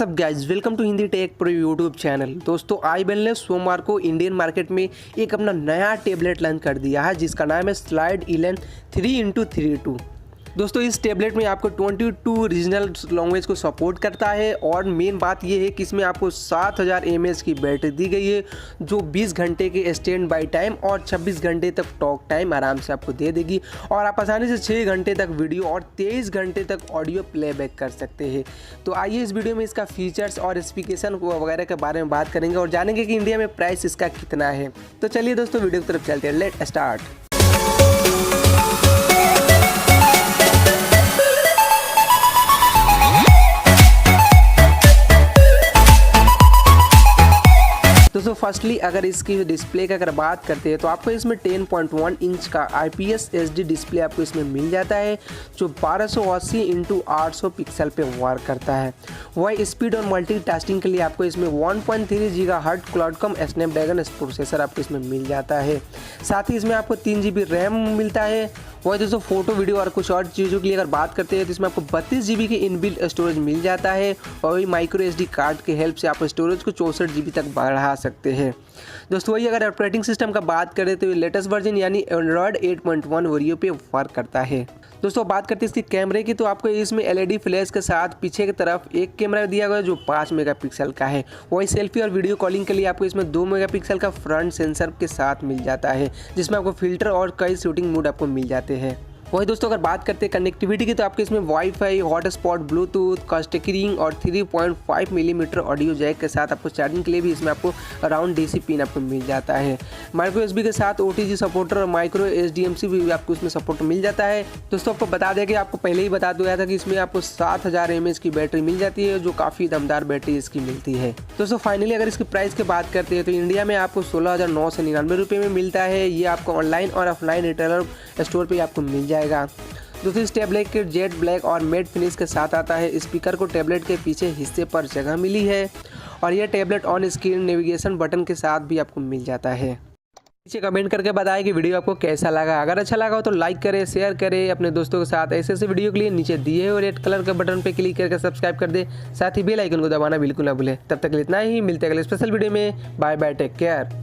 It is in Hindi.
सब guys welcome to Hindi tech pro YouTube channel. दोस्तों iBall ने सोमवार को इंडियन मार्केट में एक अपना नया टेबलेट लॉन्च कर दिया है जिसका नाम है स्लाइड Elan 3x32। दोस्तों इस टेबलेट में आपको 22 रीजनल लैंग्वेज को सपोर्ट करता है और मेन बात ये है कि इसमें आपको 7000 mAh की बैटरी दी गई है जो 20 घंटे के स्टैंड बाई टाइम और 26 घंटे तक टॉक टाइम आराम से आपको दे देगी और आप आसानी से 6 घंटे तक वीडियो और 23 घंटे तक ऑडियो प्लेबैक कर सकते हैं। तो आइए इस वीडियो में इसका फीचर्स और स्पेसिफिकेशन वगैरह के बारे में बात करेंगे और जानेंगे कि इंडिया में प्राइस इसका कितना है। तो चलिए दोस्तों वीडियो की तरफ चलते हैं, लेट स्टार्ट। दोस्तों फर्स्टली अगर इसकी डिस्प्ले की अगर बात करते हैं तो आपको इसमें 10.1 इंच का IPS HD डिस्प्ले आपको इसमें मिल जाता है जो 1280x800 पिक्सल पे वर्क करता है। वही स्पीड और मल्टीटास्किंग के लिए आपको इसमें 1.3 GHz क्वाडकॉम स्नैपड्रैगन प्रोसेसर आपको इसमें मिल जाता है। साथ ही इसमें आपको 3 GB रैम मिलता है। वही दोस्तों फोटो वीडियो और कुछ और चीज़ों के लिए अगर बात करते हैं तो इसमें आपको 32 GB की इनबिल्ट स्टोरेज मिल जाता है और वही माइक्रो SD कार्ड की हेल्प से आप स्टोरेज को 64 GB तक बढ़ा सकते हैं। दोस्तों वही अगर ऑपरेटिंग सिस्टम का बात करें तो ये लेटेस्ट वर्जन यानी एंड्रॉयड 8.1 वेरियो पे वर्क करता है। दोस्तों बात करते हैं इसके कैमरे की तो आपको इसमें LED फ्लैश के साथ पीछे की तरफ एक कैमरा दिया गया है जो 5 मेगापिक्सल का है। वही सेल्फी और वीडियो कॉलिंग के लिए आपको इसमें 2 मेगापिक्सल का फ्रंट सेंसर के साथ मिल जाता है जिसमें आपको फिल्टर और कई शूटिंग मोड आपको मिल जाते हैं। वही दोस्तों अगर बात करते हैं कनेक्टिविटी की तो आपको इसमें वाईफाई, हॉटस्पॉट, ब्लूटूथ, कस्टरिंग और 3.5 मिलीमीटर ऑडियो जैक के साथ आपको चार्जिंग के लिए भी इसमें आपको अराउंड DC पिन आपको मिल जाता है। माइक्रो USB के साथ OTG सपोर्टर और माइक्रो SDMC भी आपको इसमें सपोर्ट मिल जाता है। दोस्तों आपको बता दें कि आपको पहले ही बता दिया था कि इसमें आपको 7000 mAh की बैटरी मिल जाती है जो काफ़ी दमदार बैटरी इसकी मिलती है। दोस्तों फाइनली अगर इसकी प्राइस की बात करते हैं तो इंडिया में आपको 16,999 रुपये में मिलता है। ये आपको ऑनलाइन और ऑफलाइन रिटेलर स्टोर पर आपको मिल जाएगा। दोस्तों इस टेबलेट के जेट ब्लैक और मेट फिनिश के साथ आता है। स्पीकर को टेबलेट के पीछे हिस्से पर जगह मिली है और यह tablet on screen navigation button के साथ भी आपको मिल जाता है। नीचे कमेंट करके बताएं कि वीडियो आपको कैसा लगा। अगर अच्छा लगा हो तो लाइक करें, शेयर करें अपने दोस्तों के साथ। ऐसे ऐसे वीडियो के लिए नीचे दिए हुए रेड कलर के बटन पे क्लिक करके सब्सक्राइब कर दे। साथ ही बेल आइकन को दबाना बिल्कुल ना भूलें। तब तक इतना ही, मिलते हैं अगले स्पेशल वीडियो में। Bye bye, take care.